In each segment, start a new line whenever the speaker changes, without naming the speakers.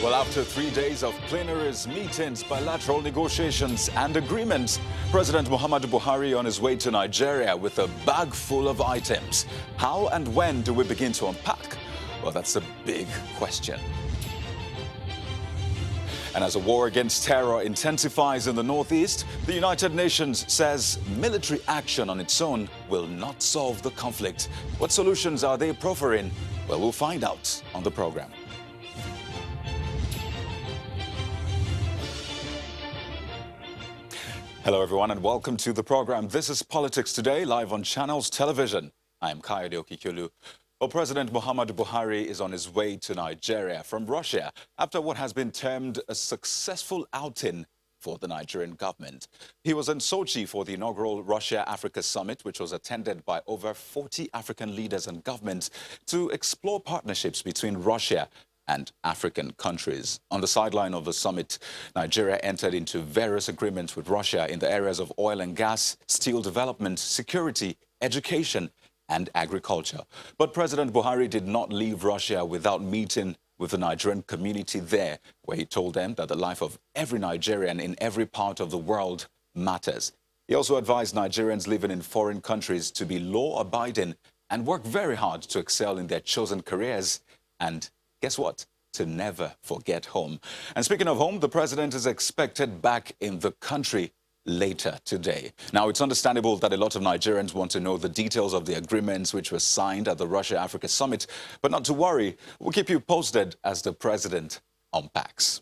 Well, after 3 days of plenaries, meetings, bilateral negotiations and agreements, President Muhammadu Buhari on his way to Nigeria with a bag full of items. How and when do we begin to unpack? Well, that's a big question. And as a war against terror intensifies in the Northeast, the United Nations says military action on its own will not solve the conflict. What solutions are they proffering? Well, we'll find out on the program. Hello, everyone, and welcome to the program. This is Politics Today, live on Channels Television. I'm Kayode Okikyolu. Well, President Muhammadu Buhari is on his way to Nigeria from Russia after what has been termed a successful outing for the Nigerian government. He was in Sochi for the inaugural Russia-Africa Summit, which was attended by over 40 African leaders and governments to explore partnerships between Russia and African countries. On the sideline of the summit, Nigeria entered into various agreements with Russia in the areas of oil and gas, steel development, security, education, and agriculture. But President Buhari did not leave Russia without meeting with the Nigerian community there, where he told them that the life of every Nigerian in every part of the world matters. He also advised Nigerians living in foreign countries to be law-abiding and work very hard to excel in their chosen careers and guess what? To never forget home. And speaking of home, the president is expected back in the country later today. Now, it's understandable that a lot of Nigerians want to know the details of the agreements which were signed at the Russia-Africa Summit, but not to worry. We'll keep you posted as the president unpacks.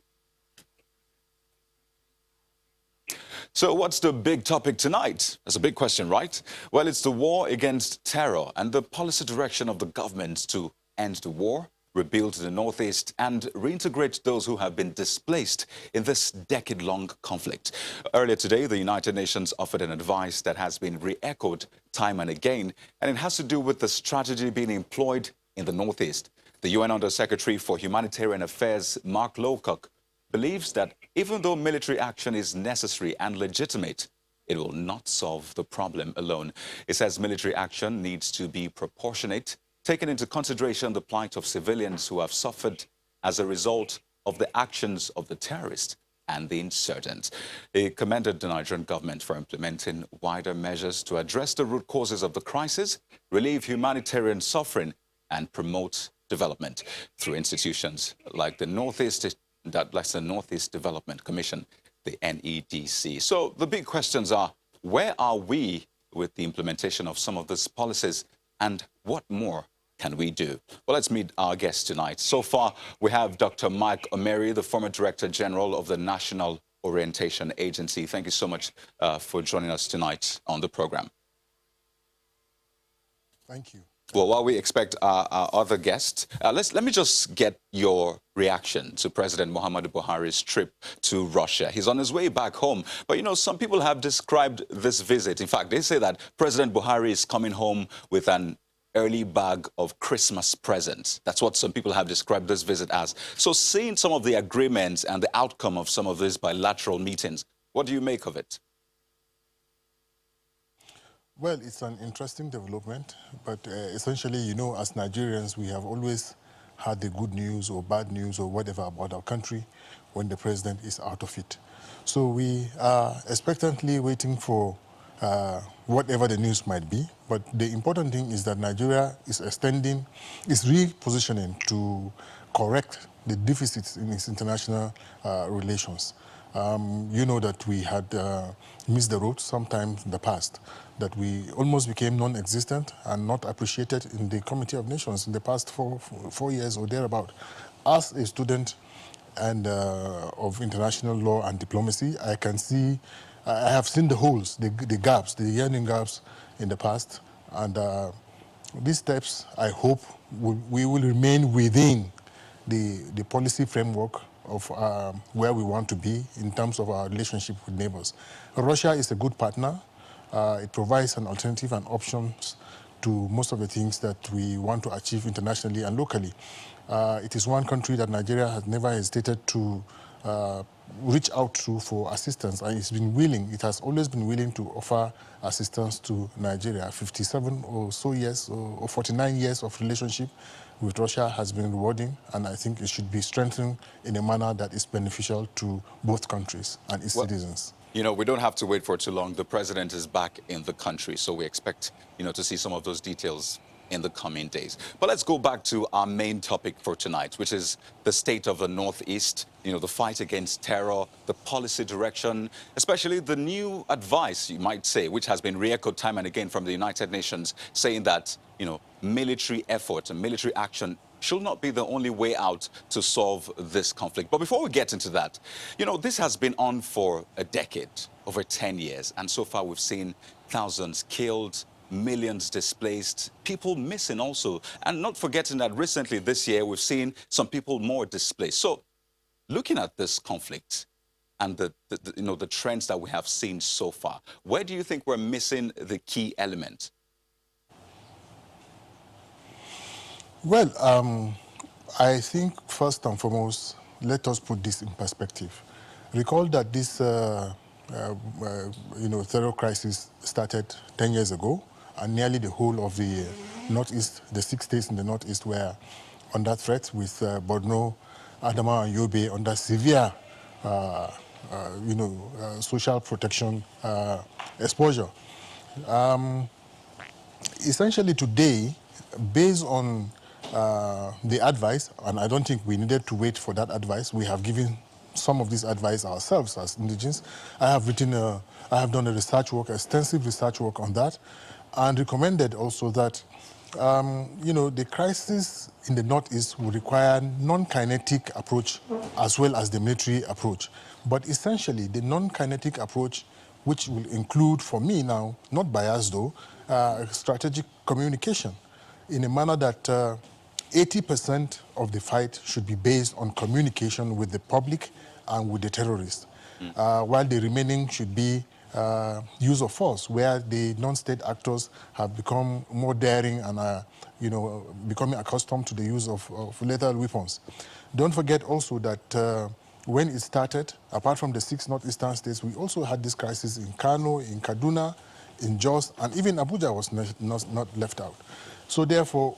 So what's the big topic tonight? That's a big question, right? Well, it's the war against terror and the policy direction of the government to end the war, rebuild the Northeast, and reintegrate those who have been displaced in this decade-long conflict. Earlier today, the United Nations offered an advice that has been re-echoed time and again, and it has to do with the strategy being employed in the Northeast. The UN Under-Secretary for Humanitarian Affairs, Mark Lowcock, believes that even though military action is necessary and legitimate, it will not solve the problem alone. It says military action needs to be proportionate, taking into consideration the plight of civilians who have suffered as a result of the actions of the terrorists and the insurgents. He commended the Nigerian government for implementing wider measures to address the root causes of the crisis, relieve humanitarian suffering, and promote development through institutions like the Northeast Development Commission, the NEDC. So the big questions are, where are we with the implementation of some of these policies, and what more can we do? Well, let's meet our guest tonight. So far, we have Dr. Mike Omeri, the former Director General of the National Orientation Agency. Thank you so much for joining us tonight on the program.
Thank you.
Well, while we expect our other guests, let me just get your reaction to President Muhammadu Buhari's trip to Russia. He's on his way back home. But, you know, some people have described this visit. In fact, they say that President Buhari is coming home with an early bag of Christmas presents. That's what some people have described this visit as. So seeing some of the agreements and the outcome of some of these bilateral meetings, what do you make of it?
Well, it's an interesting development, but essentially, you know, as Nigerians, we have always had the good news or bad news or whatever about our country when the president is out of it. So we are expectantly waiting for whatever the news might be. But the important thing is that Nigeria is repositioning to correct the deficits in its international relations. You know that we had missed the road sometime in the past, that we almost became non-existent and not appreciated in the Committee of Nations in the past four years or thereabout. As a student and of international law and diplomacy, I have seen the holes, the gaps, the yearning gaps in the past, and these steps, I hope, we will remain within the policy framework of where we want to be in terms of our relationship with neighbors. Russia is a good partner. It provides an alternative and options to most of the things that we want to achieve internationally and locally. It is one country that Nigeria has never hesitated to reach out to for assistance, and it has always been willing to offer assistance to Nigeria. 57 or so years, or 49 years of relationship with Russia has been rewarding, and I think it should be strengthened in a manner that is beneficial to both countries and its citizens.
You know, we don't have to wait for too long. The president is back in the country, so we expect, to see some of those details in the coming days. But let's go back to our main topic for tonight, which is the state of the Northeast, the fight against terror, the policy direction, especially the new advice, you might say, which has been re-echoed time and again from the United Nations, saying that, military effort and military action should not be the only way out to solve this conflict. But before we get into that, this has been on for a decade, over 10 years. And so far we've seen thousands killed, millions displaced, people missing also. And not forgetting that recently this year, we've seen some people more displaced. So looking at this conflict and the trends that we have seen so far, where do you think we're missing the key element?
Well, I think first and foremost, let us put this in perspective. Recall that this terror crisis started 10 years ago, and nearly the whole of the Northeast, the 6 states in the Northeast were under threat, with Borno, Adamawa, and Yobe under severe, social protection exposure. Essentially today, based on the advice, and I don't think we needed to wait for that advice, we have given some of this advice ourselves as indigenous. I have done extensive research work on that, and recommended also that, the crisis in the Northeast will require non-kinetic approach as well as the military approach. But essentially, the non-kinetic approach, which will include, for me now, not biased though, strategic communication in a manner that 80% of the fight should be based on communication with the public and with the terrorists, while the remaining should be use of force, where the non-state actors have become more daring and are, becoming accustomed to the use of lethal weapons. Don't forget also that when it started, apart from the 6 northeastern states, we also had this crisis in Kano, in Kaduna, in Jos, and even Abuja was not left out. So therefore,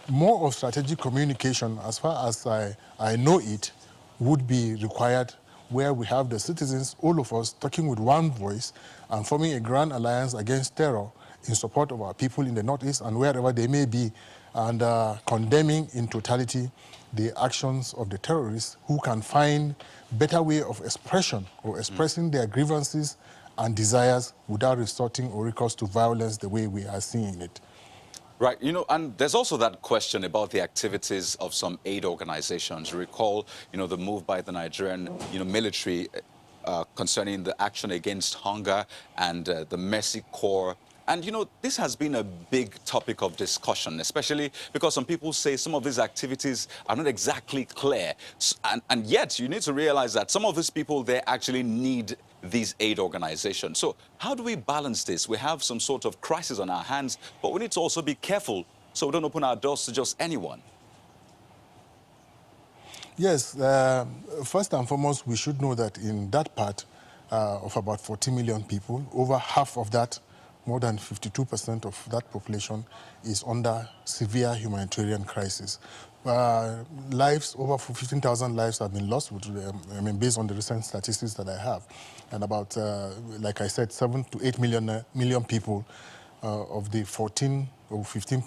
more of strategic communication, as far as I know it, would be required, where we have the citizens, all of us, talking with one voice and forming a grand alliance against terror in support of our people in the Northeast and wherever they may be, and condemning in totality the actions of the terrorists, who can find better way of expression or expressing their grievances and desires without resorting or recourse to violence the way we are seeing it.
Right, and there's also that question about the activities of some aid organizations. Recall, the move by the Nigerian, military concerning the action against hunger and the Mercy Corps. And, this has been a big topic of discussion, especially because some people say some of these activities are not exactly clear. And yet, you need to realize that some of these people, they actually need these aid organizations. So how do we balance this? We have some sort of crisis on our hands, but we need to also be careful so we don't open our doors to just anyone.
Yes, first and foremost, we should know that in that part of about 40 million people, over half of that, more than 52% of that population, is under severe humanitarian crisis. Lives, over 15,000 lives have been lost, based on the recent statistics that I have. And about, like I said, 7 to 8 million people of the 14 or 15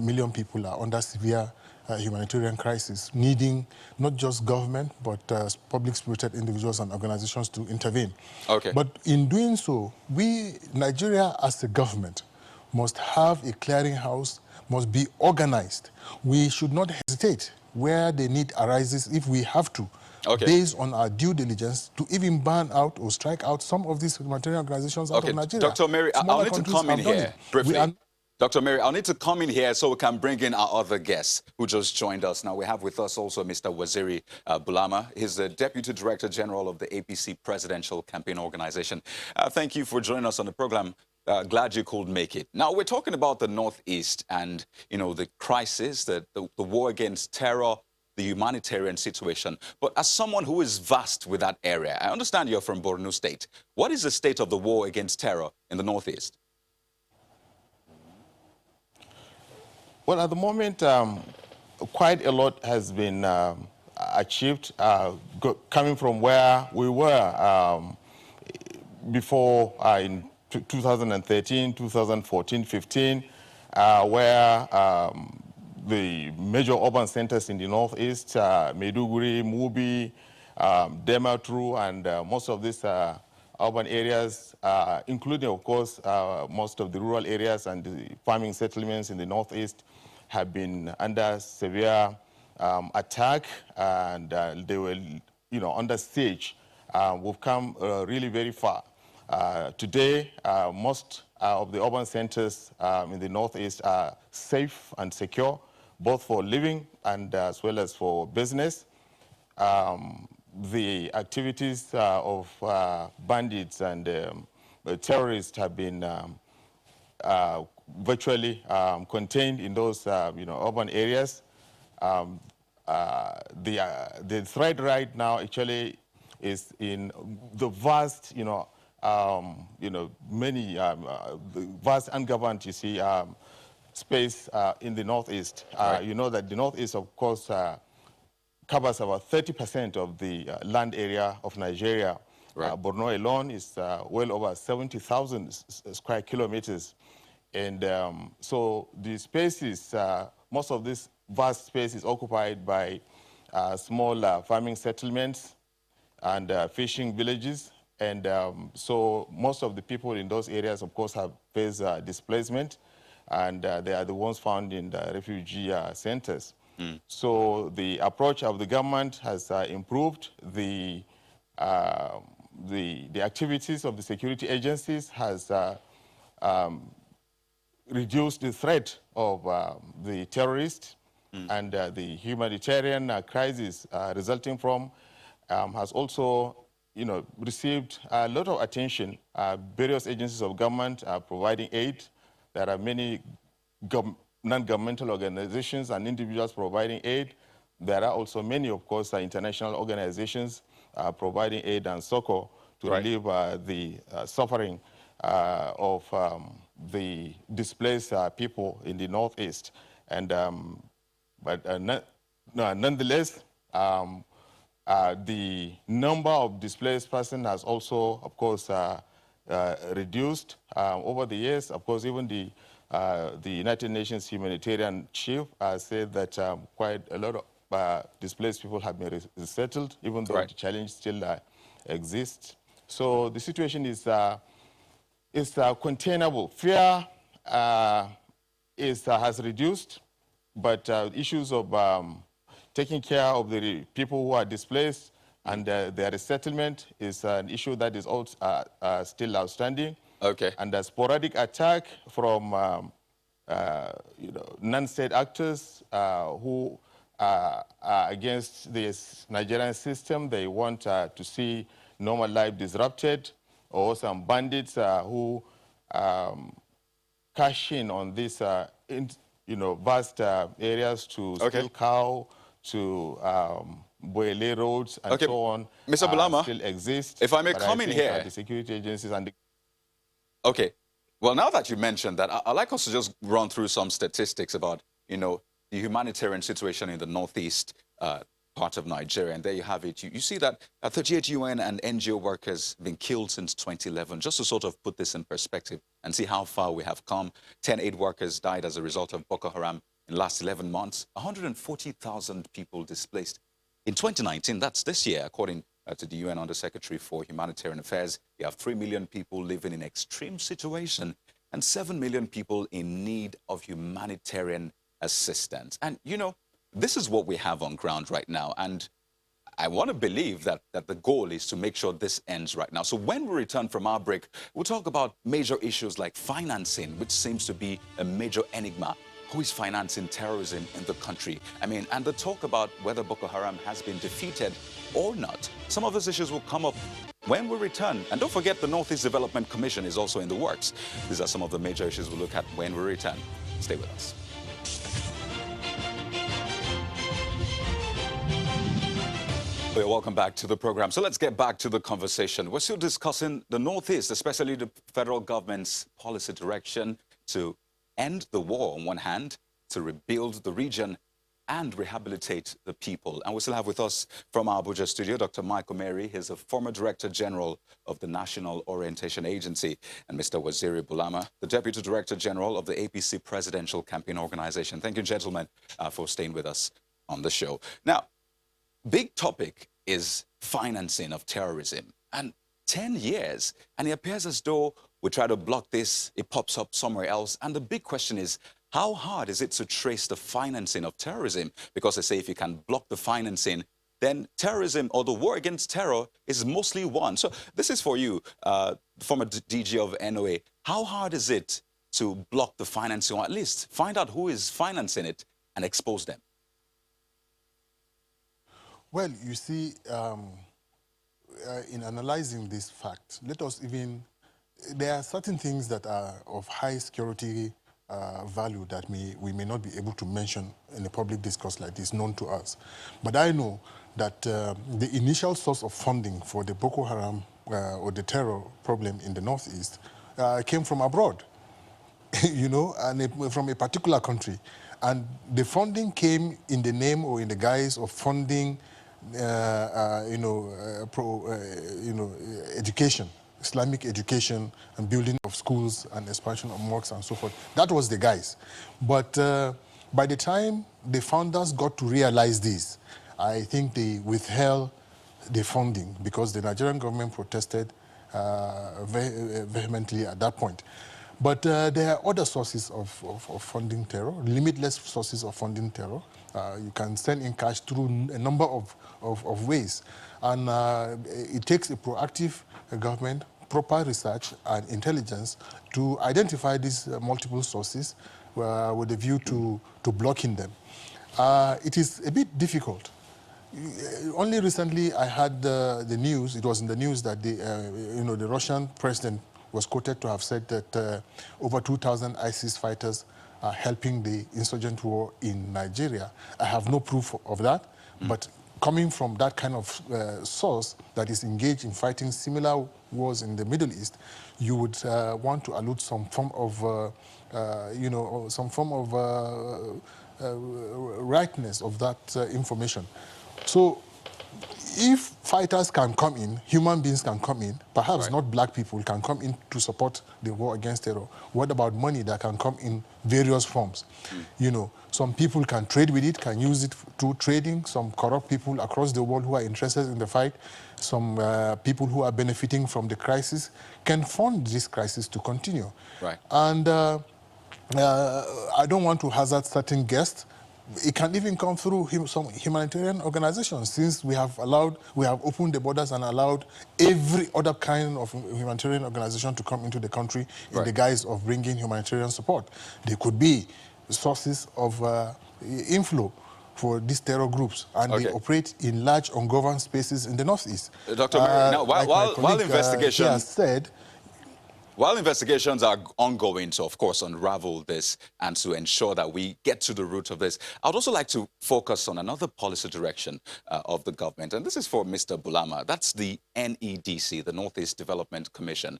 million people are under severe humanitarian crisis, needing not just government, but public-spirited individuals and organizations to intervene.
Okay.
But in doing so, Nigeria as a government, must have a clearinghouse, must be organized. We should not hesitate where the need arises, if we have to, based on our due diligence, to even ban out or strike out some of these humanitarian organizations out of Nigeria.
Dr. Omeri, I'll need to come in here briefly. Dr. Omeri, I'll need to come in here so we can bring in our other guests who just joined us. Now, we have with us also Mr. Waziri Bulama. He's the Deputy Director General of the APC Presidential Campaign Organization. Thank you for joining us on the program. Glad you could make it. Now, we're talking about the Northeast and, the crisis, the war against terror, the humanitarian situation. But as someone who is vast with that area, I understand you're from Borno State. What is the state of the war against terror in the Northeast?
Well, at the moment, quite a lot has been achieved, coming from where we were before in 2013, 2014, 15, where the major urban centers in the Northeast, Maiduguri, Mubi, Dematru, and most of these urban areas, including, of course, most of the rural areas and the farming settlements in the Northeast, have been under severe attack, and they were, under siege. We've come really very far. Today, most of the urban centers in the Northeast are safe and secure, both for living and as well as for business. The activities of bandits and terrorists have been virtually contained in those urban areas. The threat right now actually is in the vast, many the vast ungoverned, space in the Northeast.
Right.
You know that the Northeast, of course, covers about 30% of the land area of Nigeria.
Right.
Borno alone is well over 70,000 square kilometers. And so the space is, most of this vast space is occupied by small farming settlements and fishing villages. And so most of the people in those areas, of course, have faced displacement, and they are the ones found in the refugee centers. So the approach of the government has improved. The activities of the security agencies has reduced the threat of the terrorists, and the humanitarian crisis resulting from has also, received a lot of attention. Various agencies of government are providing aid. There are many non-governmental organizations and individuals providing aid. There are also many, of course, international organizations providing aid and succor to relieve the suffering of the displaced people in the Northeast. And nonetheless, the number of displaced persons has also, of course, reduced over the years. Of course, even the United Nations humanitarian chief said that quite a lot of displaced people have been resettled, even though the challenge still exists. So the situation is containable. Fear has reduced, but issues of taking care of the people who are displaced and their resettlement is an issue that is also, still outstanding.
Okay.
And the sporadic attack from non-state actors who are against this Nigerian system. They want to see normal life disrupted, or some bandits who cash in on these vast areas to steal cow, to Boele roads, and so on.
Mr. Bulama,
still exist.
if I may come in here.
The security agencies and the...
Okay. Well, now that you mentioned that, I'd like us to just run through some statistics about, the humanitarian situation in the northeast part of Nigeria. And there you have it. You see that 38 UN and NGO workers have been killed since 2011, just to sort of put this in perspective and see how far we have come. 10 aid workers died as a result of Boko Haram in the last 11 months. 140,000 people displaced. In 2019, that's this year, according to the UN Undersecretary for Humanitarian Affairs, you have 3 million people living in extreme situation and 7 million people in need of humanitarian assistance. And, this is what we have on ground right now. And I want to believe that the goal is to make sure this ends right now. So when we return from our break, we'll talk about major issues like financing, which seems to be a major enigma. Who is financing terrorism in the country? And the talk about whether Boko Haram has been defeated or not. Some of those issues will come up when we return. And don't forget, the Northeast Development Commission is also in the works. These are some of the major issues we'll look at when we return. Stay with us. Well, welcome back to the program. So let's get back to the conversation. We're still discussing the Northeast, especially the federal government's policy direction to end the war on one hand, to rebuild the region and rehabilitate the people. And we still have with us from our Abuja studio, Dr. Omeri. He's a former Director General of the National Orientation Agency, and Mr. Waziri Bulama, the Deputy Director General of the APC Presidential Campaign Organization. Thank you, gentlemen, for staying with us on the show. Now, big topic is financing of terrorism. And 10 years, and it appears as though we try to block this, it pops up somewhere else. And the big question is, how hard is it to trace the financing of terrorism? Because they say if you can block the financing, then terrorism or the war against terror is mostly won. So this is for you, former DG of NOA. How hard is it to block the financing, or at least find out who is financing it and expose them?
Well, you see, in analyzing this fact, there are certain things that are of high security value that we may not be able to mention in a public discourse like this, known to us. But I know that the initial source of funding for the Boko Haram or the terror problem in the Northeast came from abroad, you know, and from a particular country. And the funding came in the name or in the guise of funding education, Islamic education, and building of schools and expansion of mosques and so forth. That was the guys. But by the time the founders got to realize this, I think they withheld the funding because the Nigerian government protested vehemently at that point. But there are other sources of funding terror, limitless sources of funding terror. You can send in cash through a number of ways. And it takes a proactive government, proper research and intelligence to identify these multiple sources with a view to blocking them. It is a bit difficult. Only recently I had the news, it was in the news that the Russian president was quoted to have said that over 2,000 ISIS fighters are helping the insurgent war in Nigeria. I have no proof of that, but coming from that kind of source that is engaged in fighting similar wars in the Middle East, you would want to allude some form of, rightness of that information. So if fighters can come in, human beings can come in, perhaps not black people can come in to support the war against terror. What about money that can come in various forms? You know, some people can trade with it, can use it through trading. Some corrupt people across the world who are interested in the fight, some people who are benefiting from the crisis can fund this crisis to continue.
Right.
And I don't want to hazard certain guests. It can even come through some humanitarian organizations, since we have opened the borders and allowed every other kind of humanitarian organization to come into the country in the guise of bringing humanitarian support. They could be sources of inflow for these terror groups, and they operate in large ungoverned spaces in the Northeast.
Dr. Omeri, now, while investigations...
said,
while investigations are ongoing to, of course, unravel this and to ensure that we get to the root of this, I'd also like to focus on another policy direction of the government. And this is for Mr. Bulama. That's the NEDC, the Northeast Development Commission.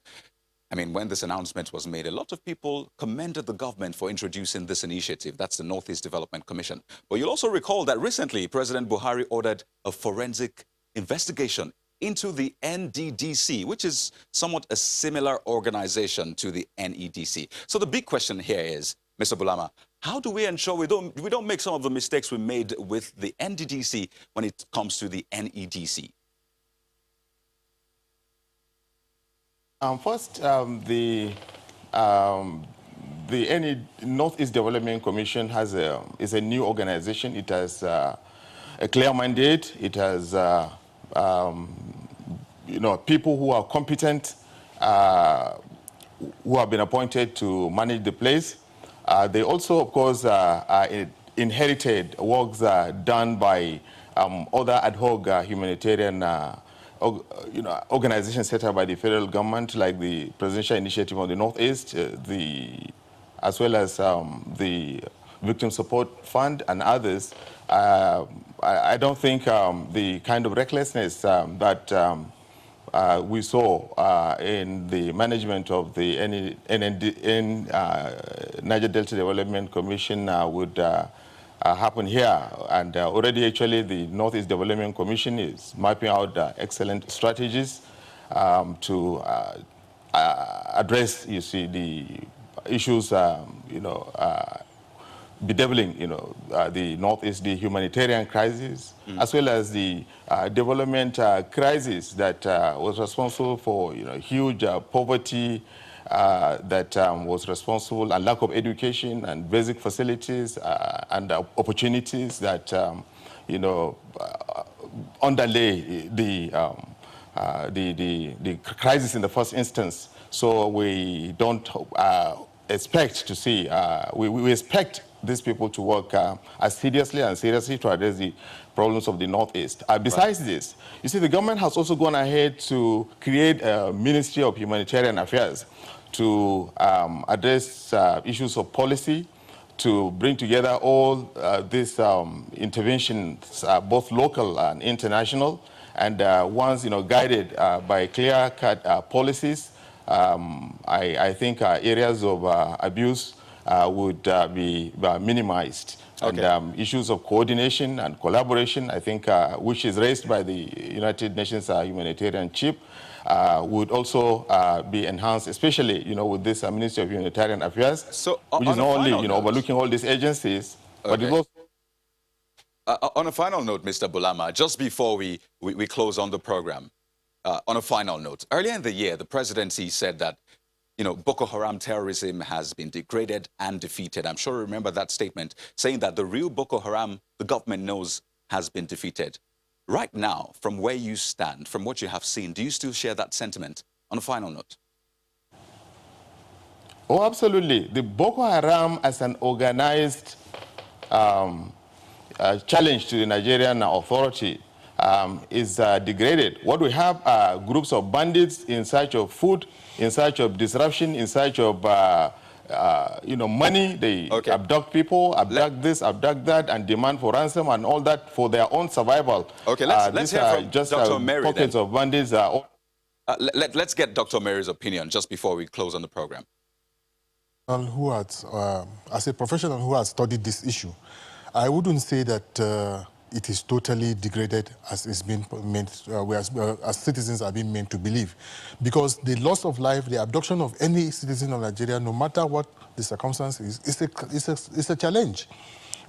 I mean, when this announcement was made, a lot of people commended the government for introducing this initiative. That's the Northeast Development Commission. But you'll also recall that recently, President Buhari ordered a forensic investigation into the NDDC, which is somewhat a similar organization to the NEDC. So the big question here is, Mr. Bulama, how do we ensure we don't make some of the mistakes we made with the NDDC when it comes to the NEDC?
First, the Northeast Development Commission is a new organization. It has a clear mandate. It has people who are competent, who have been appointed to manage the place. They also, of course, inherited works done by other ad hoc humanitarian organizations set up by the federal government, like the Presidential Initiative on the Northeast, as well as the Victim Support Fund and others, I don't think the kind of recklessness that we saw in the management of the Niger Delta Development Commission would happen here. And already, actually, the Northeast Development Commission is mapping out excellent strategies to address, you see, the issues, bedeviling, the Northeast, the humanitarian crisis, as well as the development crisis that was responsible for, huge poverty, that was responsible, and lack of education and basic facilities and opportunities that, underlay the crisis in the first instance. So we don't expect to see, we expect these people to work as seriously to address the problems of the Northeast. Besides this, you see, the government has also gone ahead to create a Ministry of Humanitarian Affairs to address issues of policy, to bring together all these interventions, both local and international, and once guided by clear-cut policies. I think areas of abuse would be minimized. Okay. And issues of coordination and collaboration, I think, which is raised by the United Nations humanitarian chief, would also be enhanced, especially, with this Ministry of Humanitarian Affairs, so, which is not only, overlooking all these agencies, okay, but it also...
on a final note, Mr. Bulama, just before we close on the program, on a final note, earlier in the year, the presidency said that, Boko Haram terrorism has been degraded and defeated. I'm sure you remember that statement, saying that the real Boko Haram, the government knows, has been defeated. Right now, from where you stand, from what you have seen, do you still share that sentiment? On a final note.
Oh, absolutely. The Boko Haram as an organized challenge to the Nigerian authority is degraded. What we have are groups of bandits in search of food, in search of disruption, in search of money. They abduct people, abduct this, abduct that, and demand for ransom and all that for their own survival.
Okay, let's hear from
just
Dr. Omeri,
pockets of bandits.
Let's get Dr. Omeri's opinion just before we close on the program.
Who has, as a professional who has studied this issue, I wouldn't say that it is totally degraded as is being meant, as citizens are being meant to believe. Because the loss of life, the abduction of any citizen of Nigeria, no matter what the circumstance is a challenge.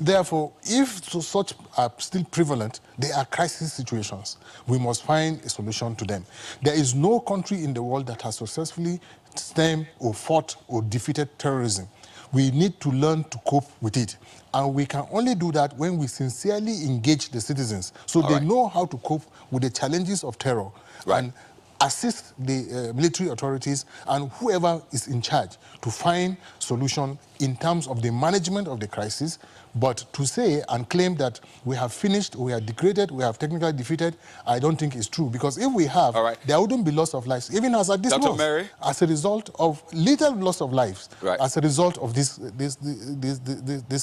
Therefore, if such are still prevalent, they are crisis situations. We must find a solution to them. There is no country in the world that has successfully stemmed or fought or defeated terrorism. We need to learn to cope with it. And we can only do that when we sincerely engage the citizens so they know how to cope with the challenges of terror and assist the military authorities and whoever is in charge to find solution in terms of the management of the crisis. But to say and claim that we have finished, we are degraded, we have technically defeated, I don't think is true. Because if we have, there wouldn't be loss of lives, even as at this
Dr.
loss,
Omeri?
as a result of little loss of lives, as a result of this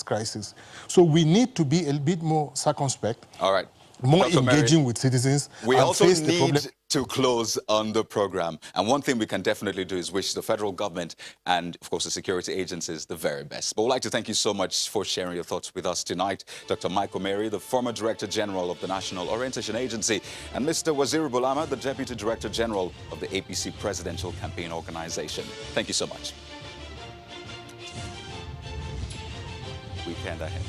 crisis. So we need to be a bit more circumspect, more
Dr.
engaging with citizens.
We
and
also
face the problem.
need to close on the program. And one thing we can definitely do is wish the federal government and, of course, the security agencies the very best. But we'd like to thank you so much for sharing your thoughts with us tonight. Dr. Omeri, the former Director General of the National Orientation Agency, and Mr. Waziri Bulama, the Deputy Director General of the APC Presidential Campaign Organization. Thank you so much. Weekend ahead.